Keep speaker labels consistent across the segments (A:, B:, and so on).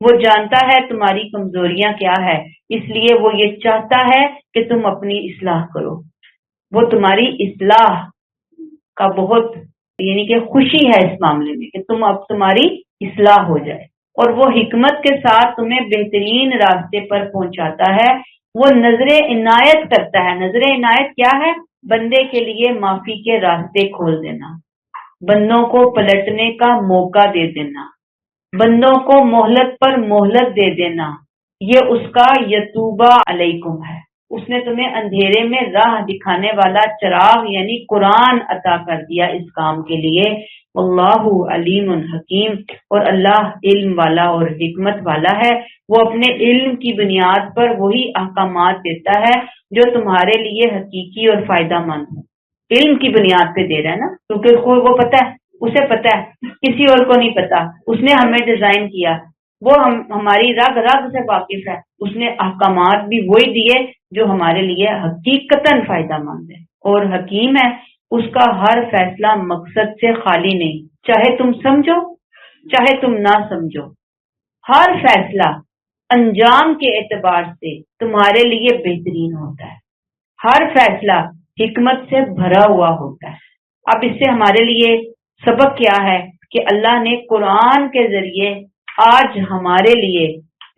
A: وہ جانتا ہے تمہاری کمزوریاں کیا ہے، اس لیے وہ یہ چاہتا ہے کہ تم اپنی اصلاح کرو۔ وہ تمہاری اصلاح کا بہت یعنی کہ خوشی ہے اس معاملے میں کہ تمہاری اصلاح ہو جائے، اور وہ حکمت کے ساتھ تمہیں بہترین راستے پر پہنچاتا ہے۔ وہ نظر عنایت کرتا ہے۔ نظر عنایت کیا ہے؟ بندے کے لیے معافی کے راستے کھول دینا، بندوں کو پلٹنے کا موقع دے دینا، بندوں کو مہلت پر مہلت دے دینا، یہ اس کا یتوبہ علیکم ہے۔ اس نے تمہیں اندھیرے میں راہ دکھانے والا چراغ یعنی قرآن عطا کر دیا اس کام کے لیے۔ اللہ علیم حکیم، اور اللہ علم والا اور حکمت والا ہے۔ وہ اپنے علم کی بنیاد پر وہی احکامات دیتا ہے جو تمہارے لیے حقیقی اور فائدہ مند ہو۔ علم کی بنیاد پہ دے رہا ہے نا، کیونکہ وہ پتہ ہے، اسے پتہ ہے، کسی اور کو نہیں پتا۔ اس نے ہمیں ڈیزائن کیا، وہ ہماری رگ رگ سے واقف ہے۔ اس نے احکامات بھی وہی دیے جو ہمارے لیے حقیقتاً فائدہ مند ہے، اور حکیم ہے۔ اس کا ہر فیصلہ مقصد سے خالی نہیں، چاہے تم سمجھو چاہے تم نہ سمجھو، ہر فیصلہ انجام کے اعتبار سے تمہارے لیے بہترین ہوتا ہے۔ ہر فیصلہ حکمت سے بھرا ہوا ہوتا ہے۔ اب اس سے ہمارے لیے سبق کیا ہے کہ اللہ نے قرآن کے ذریعے آج ہمارے لیے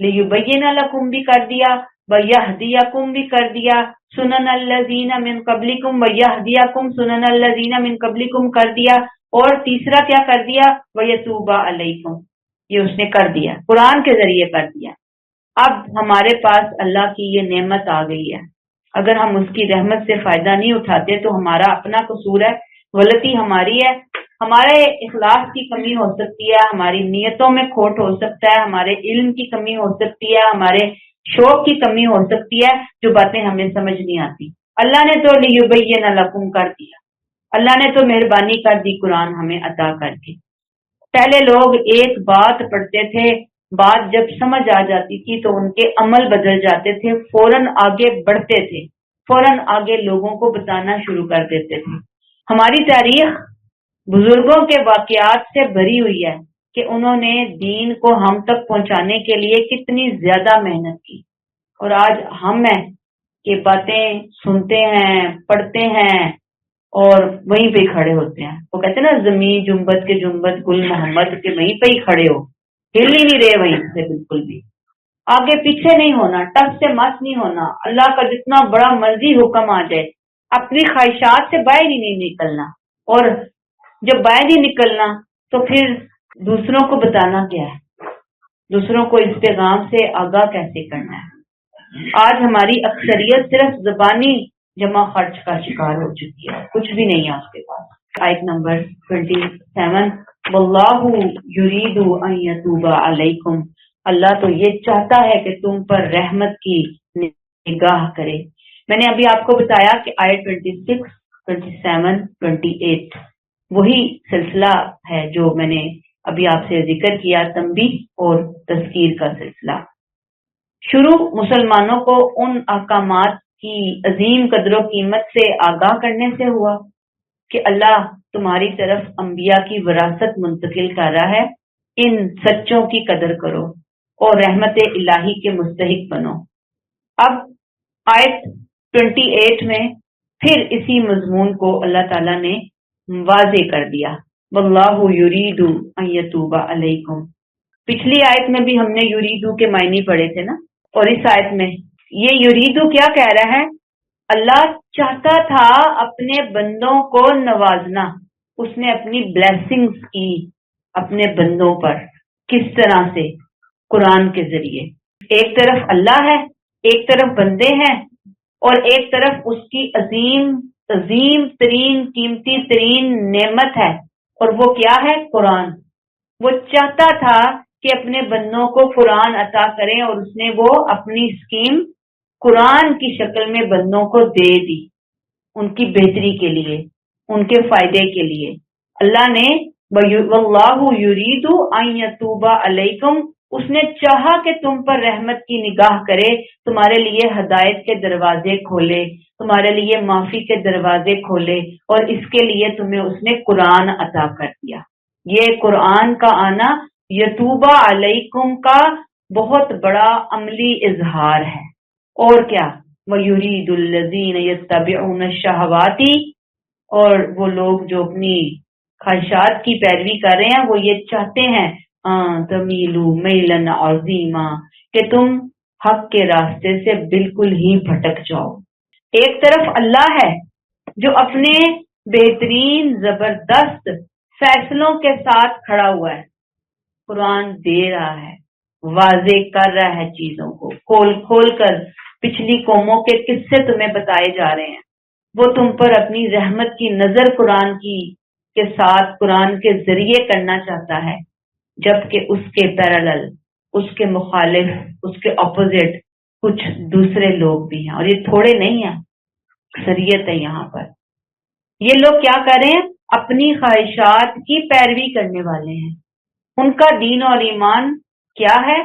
A: لیبین لکم بھی کر دیا، ویہدیکم بھی کر دیا، سنن الذین من قبلکم ویہدیکم سنن الذین من قبلکم کر دیا، اور تیسرا کیا کر دیا؟ ویتوب علیکم، یہ اس نے کر دیا، قرآن کے ذریعے کر دیا۔ اب ہمارے پاس اللہ کی یہ نعمت آ گئی ہے، اگر ہم اس کی رحمت سے فائدہ نہیں اٹھاتے تو ہمارا اپنا قصور ہے، غلطی ہماری ہے۔ ہمارے اخلاص کی کمی ہو سکتی ہے، ہماری نیتوں میں کھوٹ ہو سکتا ہے، ہمارے علم کی کمی ہو سکتی ہے، ہمارے شوق کی کمی ہو سکتی ہے، جو باتیں ہمیں سمجھ نہیں آتی۔ اللہ نے تو لیبین لکم کر دیا، اللہ نے تو مہربانی کر دی قرآن ہمیں عطا کر کے۔ پہلے لوگ ایک بات پڑھتے تھے، بات جب سمجھ آ جاتی تھی تو ان کے عمل بدل جاتے تھے، فوراً آگے بڑھتے تھے، فوراً آگے لوگوں کو بتانا شروع کر دیتے تھے۔ ہماری تاریخ بزرگوں کے واقعات سے بھری ہوئی ہے کہ انہوں نے دین کو ہم تک پہنچانے کے لیے کتنی زیادہ محنت کی، اور آج ہم ہیں کہ باتیں سنتے ہیں، پڑھتے ہیں اور وہیں پہ ہی کھڑے ہوتے ہیں۔ وہ کہتے ہیں نا، زمین جنبت کے جنبت گل محمد کے، وہیں پہ ہی کھڑے ہو، ہل ہی نہیں رہے وہیں سے، بالکل بھی آگے پیچھے نہیں ہونا، ٹس سے مس نہیں ہونا، اللہ کا جتنا بڑا مرضی حکم آ جائے اپنی خواہشات سے باہر ہی نہیں نکلنا، اور جب باہر ہی نکلنا تو پھر دوسروں کو بتانا کیا ہے، دوسروں کو اس پیغام سے آگاہ کیسے کرنا ہے۔ آج ہماری اکثریت صرف زبانی جمع خرچ کا شکار ہو چکی ہے، کچھ بھی نہیں ہے اس کے پاس۔ آیت نمبر 27، واللہ یرید ان یتوب علیکم، اللہ تو یہ چاہتا ہے کہ تم پر رحمت کی نگاہ کرے۔ میں نے ابھی آپ کو بتایا کہ آیت 26، 27، 28 وہی سلسلہ ہے جو میں نے ابھی آپ سے ذکر کیا، تنبیہ اور تذکیر کا سلسلہ۔ شروع مسلمانوں کو ان احکامات کی عظیم قدر و قیمت سے آگاہ کرنے سے ہوا کہ اللہ تمہاری طرف انبیاء کی وراثت منتقل کر رہا ہے، ان سچوں کی قدر کرو اور رحمت الہی کے مستحق بنو۔ اب آیت 28 میں پھر اسی مضمون کو اللہ تعالیٰ نے واضح کر دیا، واللہ یرید ان یتوب علیکم۔ پچھلی آیت میں بھی ہم نے یریدو کے معنی پڑھے تھے نا، اور اس آیت میں یہ یریدو کیا کہہ رہا ہے؟ اللہ چاہتا تھا اپنے بندوں کو نوازنا، اس نے اپنی بلیسنگز کی اپنے بندوں پر۔ کس طرح سے؟ قرآن کے ذریعے۔ ایک طرف اللہ ہے، ایک طرف بندے ہیں، اور ایک طرف اس کی عظیم ترین قیمتی ترین نعمت ہے، اور وہ کیا ہے؟ قرآن۔ وہ چاہتا تھا کہ اپنے بندوں کو قرآن عطا کریں، اور اس نے وہ اپنی اسکیم قرآن کی شکل میں بندوں کو دے دی، ان کی بہتری کے لیے، ان کے فائدے کے لیے۔ اللہ نے واللہ یرید ان یتوب علیکم، اس نے چاہا کہ تم پر رحمت کی نگاہ کرے، تمہارے لیے ہدایت کے دروازے کھولے، تمہارے لیے معافی کے دروازے کھولے، اور اس کے لیے تمہیں اس نے قرآن عطا کر دیا۔ یہ قرآن کا آنا یتوب علیکم کا بہت بڑا عملی اظہار ہے۔ اور کیا، وَيُرِيدُ الَّذِينَ يَتَّبِعُونَ الشَّهَوَاتِ، اور وہ لوگ جو اپنی خواہشات کی پیروی کر رہے ہیں وہ یہ چاہتے ہیں تَمِيلُوا مَيْلًا عَظِيمًا، کہ تم حق کے راستے سے بالکل ہی بھٹک جاؤ۔ ایک طرف اللہ ہے جو اپنے بہترین زبردست فیصلوں کے ساتھ کھڑا ہوا ہے، قرآن دے رہا ہے، واضح کر رہا ہے چیزوں کو، کھول کھول کر پچھلی قوموں کے قصے تمہیں بتائے جا رہے ہیں۔ وہ تم پر اپنی رحمت کی نظر قرآن کی کے ساتھ قرآن کے ذریعے کرنا چاہتا ہے، جبکہ اس کے پیرالل، اس کے مخالف، اس کے اپوزٹ کچھ دوسرے لوگ بھی ہیں، اور یہ تھوڑے نہیں ہیں، اکثریت ہے یہاں پر۔ یہ لوگ کیا کر رہے ہیں؟ اپنی خواہشات کی پیروی کرنے والے ہیں۔ ان کا دین اور ایمان کیا ہے؟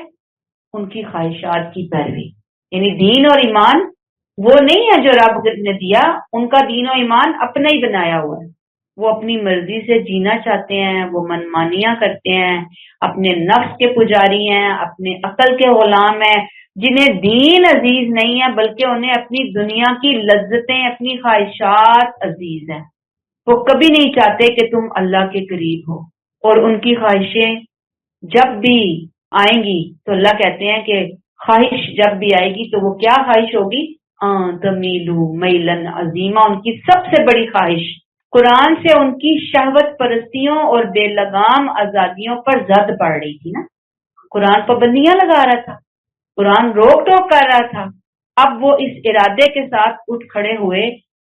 A: ان کی خواہشات کی پیروی، یعنی دین اور ایمان وہ نہیں ہے جو رب نے دیا، ان کا دین و ایمان اپنا ہی بنایا ہوا ہے۔ وہ اپنی مرضی سے جینا چاہتے ہیں، وہ منمانیاں کرتے ہیں، اپنے نفس کے پجاری ہیں، اپنے عقل کے غلام ہیں، جنہیں دین عزیز نہیں ہے بلکہ انہیں اپنی دنیا کی لذتیں، اپنی خواہشات عزیز ہیں۔ وہ کبھی نہیں چاہتے کہ تم اللہ کے قریب ہو، اور ان کی خواہشیں جب بھی آئیں گی تو اللہ کہتے ہیں کہ خواہش جب بھی آئے گی تو وہ کیا خواہش ہوگی؟ تَمِيلُوا مَيْلًا عَظِيمًا، ان کی سب سے بڑی خواہش۔ قرآن سے ان کی شہوت پرستیوں اور بے لگام آزادیوں پر زد پڑ رہی تھی نا، قرآن پابندیاں لگا رہا تھا، قرآن روک ٹوک کر رہا تھا۔ اب وہ اس ارادے کے ساتھ اٹھ کھڑے ہوئے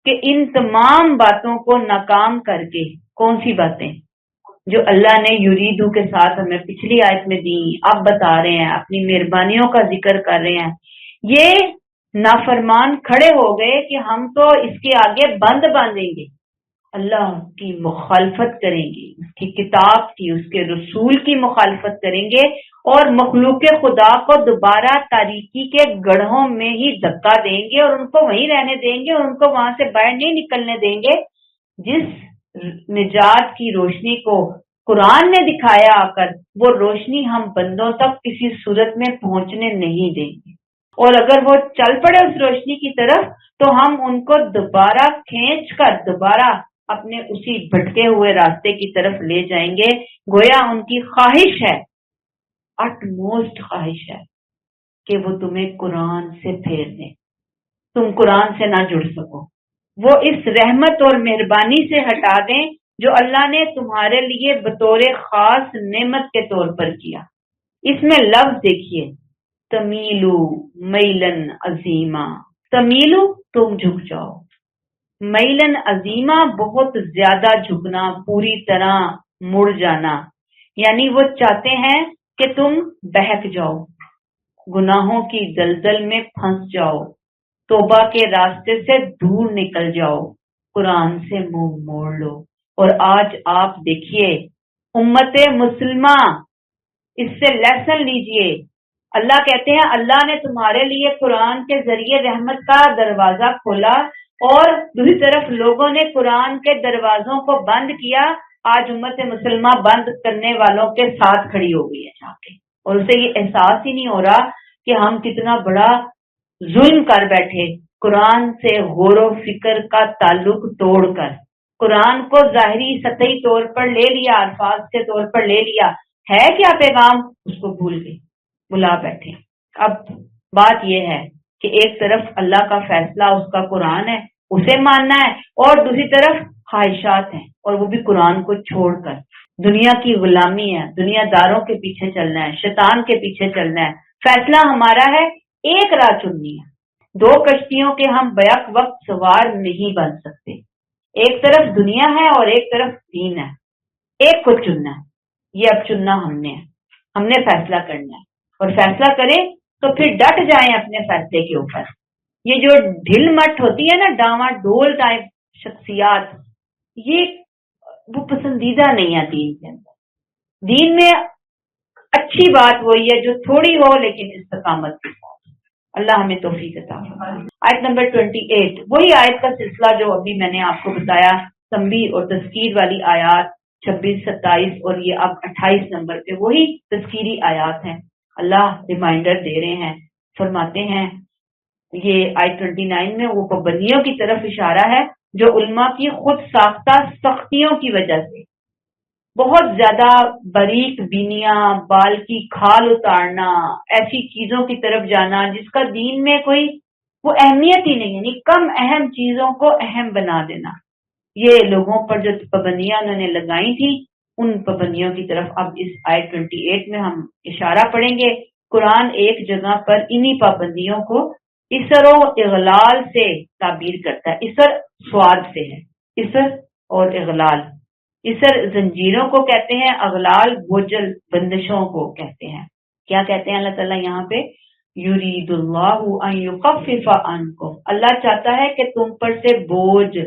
A: کہ ان تمام باتوں کو ناکام کر کے، کون سی باتیں جو اللہ نے یریدو کے ساتھ ہمیں پچھلی آیت میں دی، اب بتا رہے ہیں، اپنی مہربانیوں کا ذکر کر رہے ہیں، یہ نافرمان کھڑے ہو گئے کہ ہم تو اس کے آگے بند باندھیں گے، اللہ کی مخالفت کریں گے، اس کی کتاب کی، اس کے رسول کی مخالفت کریں گے، اور مخلوق خدا کو دوبارہ تاریکی کے گڑھوں میں ہی دھکا دیں گے، اور ان کو وہیں رہنے دیں گے، اور ان کو وہاں سے باہر نہیں نکلنے دیں گے۔ جس نجات کی روشنی کو قرآن نے دکھایا آ کر، وہ روشنی ہم بندوں تک کسی صورت میں پہنچنے نہیں دیں گے، اور اگر وہ چل پڑے اس روشنی کی طرف تو ہم ان کو دوبارہ کھینچ کر دوبارہ اپنے اسی بھٹکے ہوئے راستے کی طرف لے جائیں گے۔ گویا ان کی خواہش ہے، اٹ موسٹ خواہش ہے کہ وہ تمہیں قرآن سے پھیر دیں، تم قرآن سے نہ جڑ سکو، وہ اس رحمت اور مہربانی سے ہٹا دیں جو اللہ نے تمہارے لیے بطور خاص نعمت کے طور پر کیا۔ اس میں لفظ دیکھیے، تمیلو میلن عظیما، تمیلو تم جھک جاؤ، میلن عظیما بہت زیادہ جھکنا، پوری طرح مڑ جانا، یعنی وہ چاہتے ہیں کہ تم بہک جاؤ، گناہوں کی دلدل میں پھنس جاؤ، توبہ کے راستے سے دور نکل جاؤ، قرآن سے منہ موڑ لو۔ اور آج آپ دیکھیے امت مسلمہ، اس سے لیسن لیجئے۔ اللہ کہتے ہیں اللہ نے تمہارے لیے قرآن کے ذریعے رحمت کا دروازہ کھولا، اور دوسری طرف لوگوں نے قرآن کے دروازوں کو بند کیا۔ آج امت مسلمہ بند کرنے والوں کے ساتھ کھڑی ہو گئی ہے جا کے، اور اسے یہ احساس ہی نہیں ہو رہا کہ ہم کتنا بڑا ظلم کر بیٹھے، قرآن سے غور و فکر کا تعلق توڑ کر، قرآن کو ظاہری سطحی طور پر لے لیا، الفاظ کے طور پر لے لیا، ہے کیا پیغام اس کو بھول گئے، بلا بیٹھے۔ اب بات یہ ہے کہ ایک طرف اللہ کا فیصلہ اس کا قرآن ہے، اسے ماننا ہے، اور دوسری طرف خواہشات ہیں، اور وہ بھی قرآن کو چھوڑ کر دنیا کی غلامی ہے، دنیا داروں کے پیچھے چلنا ہے، شیطان کے پیچھے چلنا ہے۔ فیصلہ ہمارا ہے، ایک راہ چننی ہے، دو کشتیوں کے ہم بیک وقت سوار نہیں بن سکتے، ایک طرف دنیا ہے اور ایک طرف دین ہے، ایک کو چننا ہے۔ یہ اب چننا ہم نے ہے، ہم نے فیصلہ کرنا ہے، اور فیصلہ کریں تو پھر ڈٹ جائیں اپنے فیصلے کے اوپر۔ یہ جو ڈھل مٹ ہوتی ہے نا، ڈاواں ڈول ٹائپ شخصیات، یہ وہ پسندیدہ نہیں ہے دین کے اندر۔ دین میں اچھی بات وہی ہے جو تھوڑی ہو لیکن استقامت کے ساتھ۔ اللہ ہمیں توفیق عطا فرمائے۔ آیت نمبر 28، وہی آیت کا سلسلہ جو ابھی میں نے آپ کو بتایا، تنبیہ اور تذکیر والی آیات 26، 27 اور یہ اب 28 نمبر پہ وہی تذکیری آیات ہیں۔ اللہ ریمائنڈر دے رہے ہیں، فرماتے ہیں یہ آیت 29 میں وہ پابندیوں کی طرف اشارہ ہے جو علماء کی خود ساختہ سختیوں کی وجہ سے، بہت زیادہ باریک بینیاں، بال کی کھال اتارنا، ایسی چیزوں کی طرف جانا جس کا دین میں کوئی وہ اہمیت ہی نہیں، یعنی کم اہم چیزوں کو اہم بنا دینا، یہ لوگوں پر جو پابندیاں انہوں نے لگائی تھی ان پابندیوں کی طرف اب اس آیت 28 میں ہم اشارہ پڑھیں گے۔ قرآن ایک جگہ پر انہی پابندیوں کو اسر و اغلال سے تعبیر کرتا ہے۔ اسر سواد سے ہے، اسر اور اغلال، اسر زنجیروں کو کہتے ہیں، اغلال بوجھل بندشوں کو کہتے ہیں۔ کیا کہتے ہیں اللہ تعالیٰ یہاں پہ؟ یرید اللہ ان یخفف عنکم، اللہ چاہتا ہے کہ تم پر سے بوجھ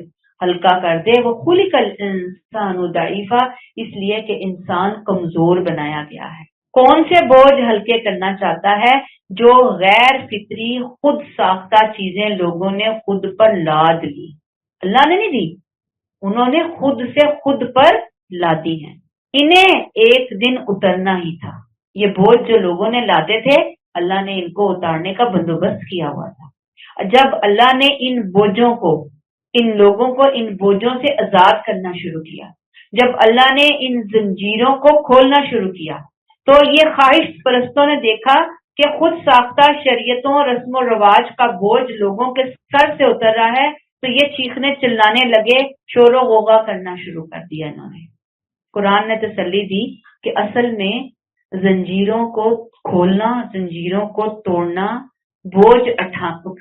A: ہلکا کر دے۔ وہ خلق الانسان ضعیفا، اس لیے کہ انسان کمزور بنایا گیا ہے۔ کون سے بوجھ ہلکے کرنا چاہتا ہے؟ جو غیر فطری خود ساختہ چیزیں لوگوں نے خود پر لاد لی، اللہ نے نہیں دی، انہوں نے خود سے خود پر لادی ہیں، انہیں ایک دن اترنا ہی تھا۔ یہ بوجھ جو لوگوں نے لاتے تھے اللہ نے ان کو اتارنے کا بندوبست کیا ہوا تھا۔ جب اللہ نے ان بوجھوں کو، ان لوگوں کو ان بوجھوں سے آزاد کرنا شروع کیا، جب اللہ نے ان زنجیروں کو کھولنا شروع کیا، تو یہ خواہش پرستوں نے دیکھا کہ خود ساختہ شریعتوں رسم و رواج کا بوجھ لوگوں کے سر سے اتر رہا ہے، تو یہ چیخنے چلانے لگے، شور و غوغا کرنا شروع کر دیا انہوں نے۔ قرآن نے تسلی دی کہ اصل میں زنجیروں کو کھولنا، زنجیروں کو توڑنا، بوجھ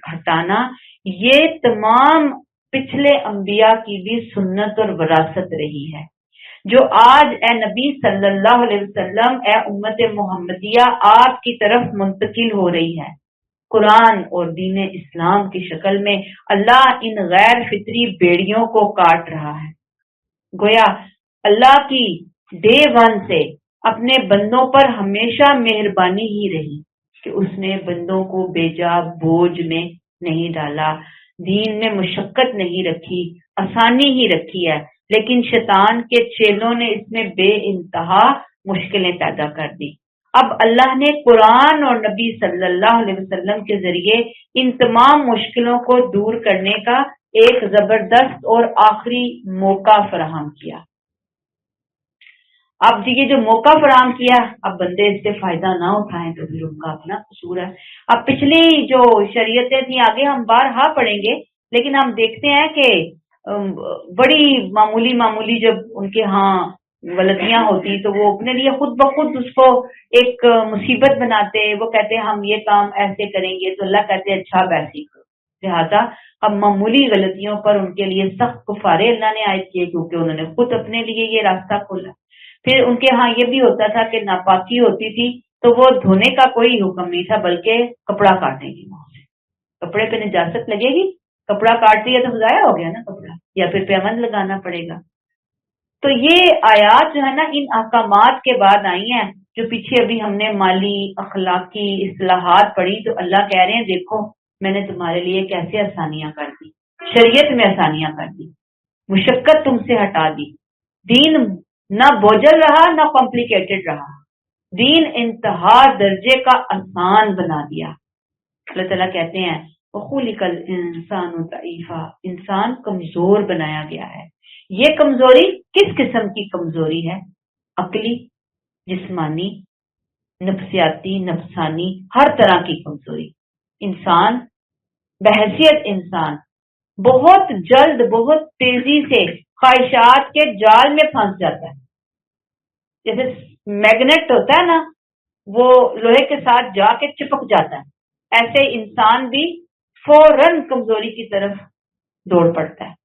A: ہٹانا، یہ تمام پچھلے انبیاء کی بھی سنت اور وراثت رہی ہے، جو آج اے نبی صلی اللہ علیہ وسلم، اے امت محمدیہ آپ کی طرف منتقل ہو رہی ہے۔ قرآن اور دین اسلام کی شکل میں اللہ ان غیر فطری بیڑیوں کو کاٹ رہا ہے۔ گویا اللہ کی ڈے ون سے اپنے بندوں پر ہمیشہ مہربانی ہی رہی کہ اس نے بندوں کو بیجا بوجھ میں نہیں ڈالا، دین میں مشقت نہیں رکھی، آسانی ہی رکھی ہے، لیکن شیطان کے چیلوں نے اس میں بے انتہا مشکلیں پیدا کر دی۔ اب اللہ نے قرآن اور نبی صلی اللہ علیہ وسلم کے ذریعے ان تمام مشکلوں کو دور کرنے کا ایک زبردست اور آخری موقع فراہم کیا۔ اب یہ جو موقع فراہم کیا، اب بندے اس سے فائدہ نہ اٹھائیں تو پھر ان کا اپنا قصور ہے۔ اب پچھلی جو شریعتیں تھیں آگے ہم بارہا پڑھیں گے، لیکن ہم دیکھتے ہیں کہ بڑی معمولی جب ان کے ہاں غلطیاں ہوتی تو وہ اپنے لیے خود بخود اس کو ایک مصیبت بناتے، وہ کہتے ہیں ہم یہ کام ایسے کریں گے، تو اللہ کہتے ہیں اچھا ویسے ہی کرو۔ لہٰذا اب معمولی غلطیوں پر ان کے لیے سخت کفارے اللہ نے عائد کیے، کیونکہ انہوں نے خود اپنے لیے یہ راستہ کھولا۔ پھر ان کے ہاں یہ بھی ہوتا تھا کہ ناپاکی ہوتی تھی تو وہ دھونے کا کوئی حکم نہیں تھا، بلکہ کپڑا کاٹنے کی وہاں سے کپڑے پہ نجاست لگے گی، کپڑا کاٹ دیا تو ضائع ہو گیا نا کپڑا، یا پھر پیمند لگانا پڑے گا۔ تو یہ آیات جو ہے نا ان احکامات کے بعد آئی ہیں، جو پیچھے ابھی ہم نے مالی اخلاقی اصلاحات پڑھی، تو اللہ کہہ رہے ہیں دیکھو میں نے تمہارے لیے کیسے آسانیاں کر دی، شریعت میں آسانیاں کر دی، مشقت تم سے ہٹا دی، دین نہ بوجھل رہا نہ کمپلیکیٹڈ رہا، دین انتہا درجے کا آسان بنا دیا۔ اللہ تعالیٰ کہتے ہیں وَخُلِقَ الْإِنسَانُ ضَعِيفًا، انسان کمزور بنایا گیا ہے۔ یہ کمزوری کس قسم کی کمزوری ہے؟ عقلی، جسمانی، نفسیاتی، نفسانی، ہر طرح کی کمزوری۔ انسان بحیثیت انسان بہت جلد، بہت تیزی سے خواہشات کے جال میں پھنس جاتا ہے۔ جیسے میگنیٹ ہوتا ہے نا، وہ لوہے کے ساتھ جا کے چپک جاتا ہے، ایسے انسان بھی فوراً کمزوری کی طرف دوڑ پڑتا ہے۔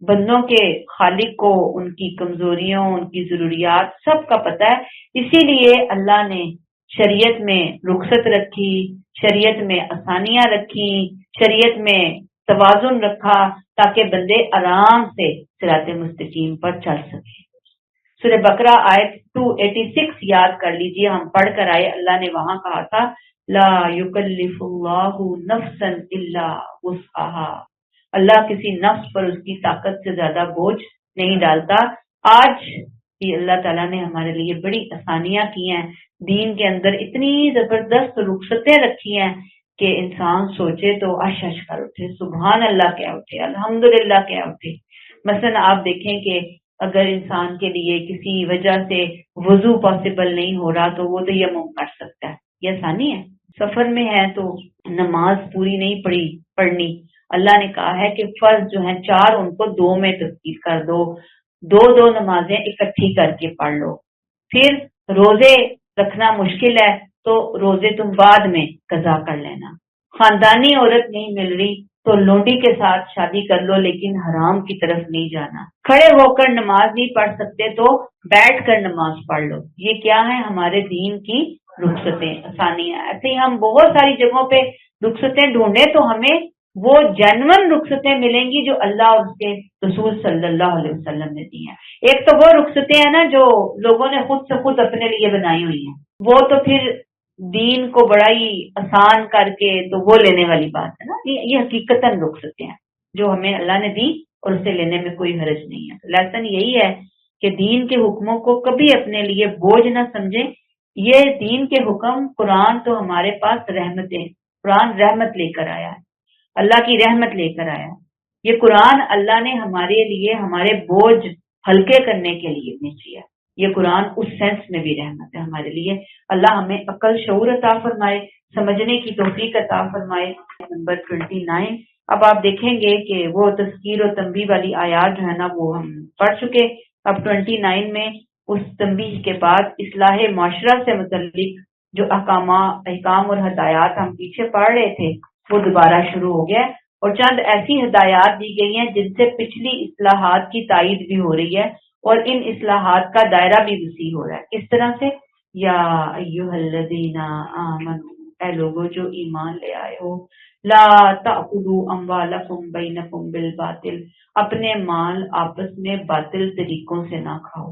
A: بندوں کے خالق کو ان کی کمزوریوں، ان کی ضروریات سب کا پتہ ہے، اسی لیے اللہ نے شریعت میں رخصت رکھی، شریعت میں آسانیاں رکھی، شریعت میں توازن رکھا، تاکہ بندے آرام سے صراط مستقیم پر چل سکیں۔ سورہ بقرہ آیت 286 یاد کر لیجئے، ہم پڑھ کر آئے، اللہ نے وہاں کہا تھا لا یکلف اللہ نفسا الا وسعها، اللہ کسی نفس پر اس کی طاقت سے زیادہ بوجھ نہیں ڈالتا۔ آج بھی اللہ تعالیٰ نے ہمارے لیے بڑی آسانیاں کی ہیں، دین کے اندر اتنی زبردست رخصتیں رکھی ہیں کہ انسان سوچے تو اش اش کر اٹھے، سبحان اللہ کیا اٹھے، الحمدللہ کیا اٹھے۔ مثلا آپ دیکھیں کہ اگر انسان کے لیے کسی وجہ سے وضو پاسبل نہیں ہو رہا تو وہ تیمم کر سکتا ہے، یہ آسانی ہے۔ سفر میں ہے تو نماز پوری نہیں پڑھنی، اللہ نے کہا ہے کہ فرض جو ہیں 4 ان کو 2 میں تبدیل کر دو، 2 نمازیں اکٹھی کر کے پڑھ لو۔ پھر روزے رکھنا مشکل ہے تو روزے تم بعد میں قضا کر لینا۔ خاندانی عورت نہیں مل رہی تو لونڈی کے ساتھ شادی کر لو، لیکن حرام کی طرف نہیں جانا۔ کھڑے ہو کر نماز نہیں پڑھ سکتے تو بیٹھ کر نماز پڑھ لو۔ یہ کیا ہے؟ ہمارے دین کی رخصتیں، آسانیاں۔ ایسے ہی ہم بہت ساری جگہوں پہ رخصتیں ڈھونڈیں تو ہمیں وہ جینون رخصتیں ملیں گی جو اللہ اور اس کے رسول صلی اللہ علیہ وسلم نے دی ہیں۔ ایک تو وہ رخصتیں ہیں نا جو لوگوں نے خود سے خود اپنے لیے بنائی ہوئی ہیں، وہ تو پھر دین کو بڑا ہی آسان کر کے تو وہ لینے والی بات ہے نا۔ یہ حقیقتاً رخصتیں ہیں جو ہمیں اللہ نے دی اور اسے لینے میں کوئی حرج نہیں ہے۔ لیسن یہی ہے کہ دین کے حکموں کو کبھی اپنے لیے بوجھ نہ سمجھیں۔ یہ دین کے حکم، قرآن تو ہمارے پاس رحمتیں، قرآن رحمت لے کر آیا ہے، اللہ کی رحمت لے کر آیا ہے۔ یہ قرآن اللہ نے ہمارے لیے ہمارے بوجھ ہلکے کرنے کے لیے بھیجی ہے۔ یہ قرآن اس سینس میں بھی رحمت ہے ہمارے لیے۔ اللہ ہمیں عقل شعور عطا فرمائے، سمجھنے کی توفیق عطا فرمائے۔ نمبر 29 اب آپ دیکھیں گے کہ وہ تذکیر و تنبیہ والی آیات جو ہے نا وہ ہم پڑھ چکے۔ اب 29 میں اس تنبیہ کے بعد اصلاح معاشرہ سے متعلق جو احکام اور ہدایات ہم پیچھے پڑھ رہے تھے وہ دوبارہ شروع ہو گیا اور چند ایسی ہدایات دی گئی ہیں جن سے پچھلی اصلاحات کی تائید بھی ہو رہی ہے اور ان اصلاحات کا دائرہ بھی وسیع ہو رہا ہے۔ اس طرح سے یا ایھا الذین آمنوا، اے لوگوں جو ایمان لے آئے ہو، لا تأکلوا اموالکم بینکم بالباطل، اپنے مال آپس میں باطل طریقوں سے نہ کھاؤ،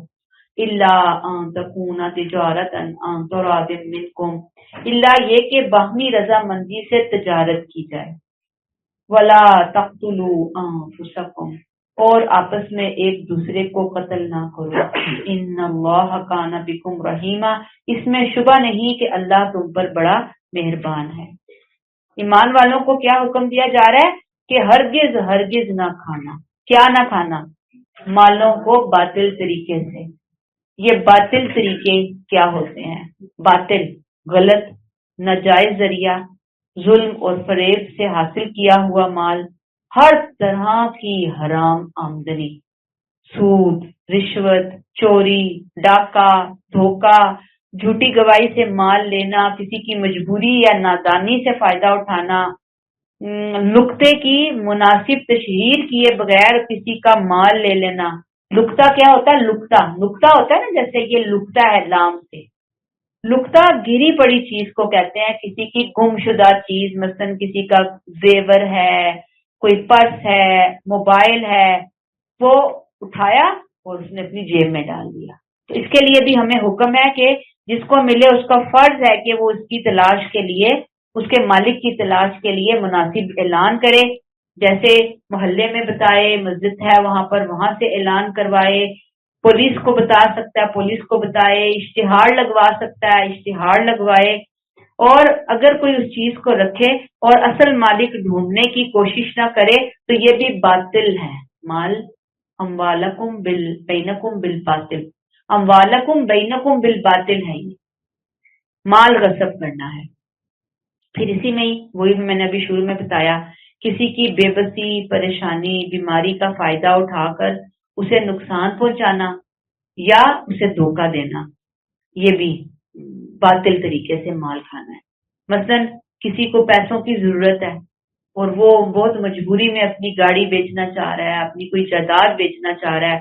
A: الا ان تکون تجارتا عن تراض منکم، الا یہ کہ باہمی رضامندی سے تجارت کی جائے، ولا تقتلوا انفسکم، اور آپس میں ایک دوسرے کو قتل نہ کرو، ان اللہ کان بکم رحیما، اس میں شبہ نہیں کہ اللہ تم پر بڑا مہربان ہے۔ ایمان والوں کو کیا حکم دیا جا رہا ہے کہ ہرگز نہ کھانا، کیا نہ کھانا؟ مالوں کو باطل طریقے سے۔ یہ باطل طریقے کیا ہوتے ہیں؟ باطل، غلط، ناجائز ذریعہ، ظلم اور فریب سے حاصل کیا ہوا مال، ہر طرح کی حرام آمدنی، سود، رشوت، چوری، ڈاکہ، دھوکہ، جھوٹی گواہی سے مال لینا، کسی کی مجبوری یا نادانی سے فائدہ اٹھانا، لقطے کی مناسب تشہیر کیے بغیر کسی کا مال لے لینا۔ لقطہ کیا ہوتا ہے؟ لقطہ ہوتا ہے نا، جیسے یہ لقطہ ہے لام سے، لقطہ گری پڑی چیز کو کہتے ہیں، کسی کی گم شدہ چیز، مثلا کسی کا زیور ہے، کوئی پرس ہے، موبائل ہے، وہ اٹھایا اور اس نے اپنی جیب میں ڈال دیا۔ تو اس کے لیے بھی ہمیں حکم ہے کہ جس کو ملے اس کا فرض ہے کہ وہ اس کی تلاش کے لیے، اس کے مالک کی تلاش کے لیے مناسب اعلان کرے، جیسے محلے میں بتائے، مسجد ہے وہاں پر، وہاں سے اعلان کروائے، پولیس کو بتا سکتا ہے، پولیس کو بتائے، اشتہار لگوا سکتا ہے، اشتہار لگوائے، اور اگر کوئی اس چیز کو رکھے اور اصل مالک ڈھونڈنے کی کوشش نہ کرے تو یہ بھی باطل ہے۔ مال اموالکم بینکم بالباطل، اموالکم بینکم بالباطل ہے، یہ مال غصب کرنا ہے۔ پھر اسی میں ہی وہی میں نے ابھی شروع میں بتایا، کسی کی بے بسی، پریشانی، بیماری کا فائدہ اٹھا کر اسے نقصان پہنچانا یا اسے دھوکہ دینا، یہ بھی باطل طریقے سے مال کھانا ہے۔ مثلا کسی کو پیسوں کی ضرورت ہے اور وہ بہت مجبوری میں اپنی گاڑی بیچنا چاہ رہا ہے، اپنی کوئی جائیداد بیچنا چاہ رہا ہے،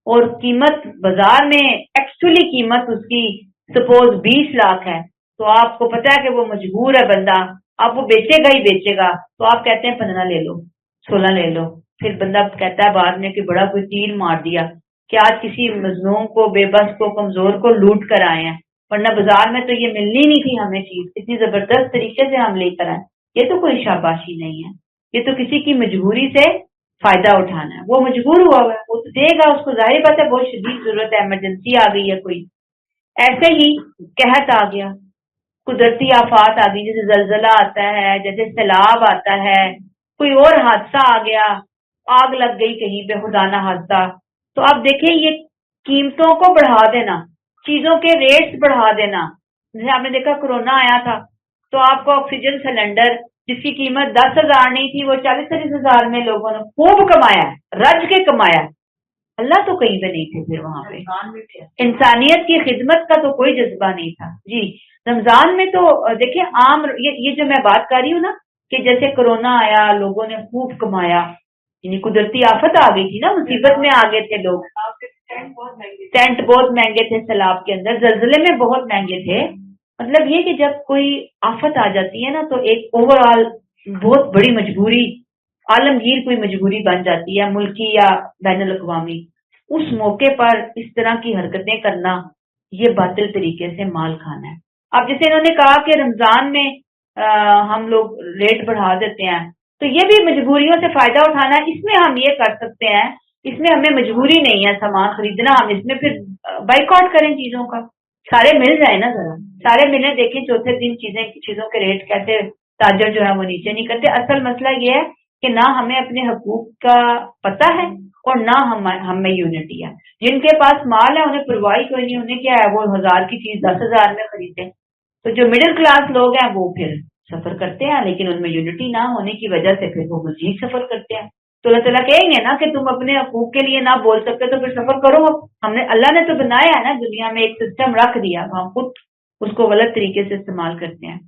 A: اور قیمت بازار میں ایکچولی قیمت اس کی سپوز 20 لاکھ ہے، تو آپ کو پتا ہے کہ وہ مجبور ہے بندہ، اب وہ بیچے گا ہی بیچے گا، تو آپ کہتے ہیں 15 لے لو، 16 لے لو، پھر بندہ کہتا ہے بعد میں کہ بڑا کوئی تیر مار دیا کہ آج کسی مظلوم کو، بے بس کو، کمزور کو لوٹ کر آئے ہیں، ورنہ بازار میں تو یہ ملنی نہیں تھی ہمیں چیز، اتنی زبردست طریقے سے ہم لے کر آئے۔ یہ تو کوئی شاباشی نہیں ہے، یہ تو کسی کی مجبوری سے فائدہ اٹھانا ہے۔ وہ مجبور ہوا ہے، وہ تو دے گا، اس کو ظاہر بات ہے بہت شدید ضرورت ہے، ایمرجنسی آ گئی ہے کوئی، ایسے ہی قحط آ گیا، قدرتی آفات آ گئی، جیسے زلزلہ آتا ہے، جیسے سیلاب آتا ہے، کوئی اور حادثہ آ گیا، آگ لگ گئی کہیں پہ خدا نہ خواستہ، تو آپ دیکھیں یہ قیمتوں کو بڑھا دینا، چیزوں کے ریٹس بڑھا دینا. جیسے آپ نے دیکھا کرونا آیا تھا تو آپ کو آکسیجن سلنڈر جس کی قیمت 10,000 نہیں تھی وہ 40-40 ہزار میں لوگوں نے خوب کمایا، رج کے کمایا. اللہ تو کہیں پہ نہیں تھے پھر وہاں پہ، انسانیت کی خدمت کا تو کوئی جذبہ نہیں تھا. جی رمضان میں تو دیکھیں عام یہ جو میں بات کر رہی ہوں نا کہ جیسے کرونا آیا لوگوں نے خوب کمایا، یعنی قدرتی آفت آ گئی تھی نا، مصیبت میں آ گئے تھے لوگ، ٹینٹ بہت مہنگے تھے سیلاب کے اندر، زلزلے میں بہت مہنگے تھے. مطلب یہ کہ جب کوئی آفت آ جاتی ہے نا تو ایک اوور آل بہت بڑی مجبوری، عالمگیر کوئی مجبوری بن جاتی ہے ملکی یا بین الاقوامی. اس موقع پر اس طرح کی حرکتیں کرنا یہ باطل طریقے سے مال کھانا ہے. اب جیسے انہوں نے کہا کہ رمضان میں ہم لوگ ریٹ بڑھا دیتے ہیں، تو یہ بھی مجبوریوں سے فائدہ اٹھانا ہے. اس میں ہم یہ کر سکتے ہیں، اس میں ہمیں مجبوری نہیں ہے سامان خریدنا، ہم اس میں پھر بائیک آؤٹ کریں چیزوں کا، سارے مل جائیں نا، ذرا سارے ملیں، دیکھیں چوتھے دن چیزوں کے ریٹ کیسے تاجر جو ہے وہ نیچے نہیں کرتے. اصل مسئلہ یہ ہے کہ نہ ہمیں اپنے حقوق کا پتہ ہے اور نہ ہمیں یونٹی ہے. جن کے پاس مال ہے انہیں پرواہ کوئی نہیں، انہیں کیا ہے وہ 1,000 کی چیز 10,000 میں خریدیں. تو جو مڈل کلاس لوگ ہیں وہ پھر سفر کرتے ہیں، لیکن ان میں یونٹی نہ ہونے کی وجہ سے پھر وہ مزید سفر کرتے ہیں. تو اللہ تعالیٰ کہیں گے نا کہ تم اپنے حقوق کے لیے نہ بول سکتے تو پھر سفر کرو. ہم نے اللہ نے تو بنایا ہے نا دنیا میں ایک سسٹم رکھ دیا، ہم خود اس کو غلط طریقے سے استعمال کرتے ہیں.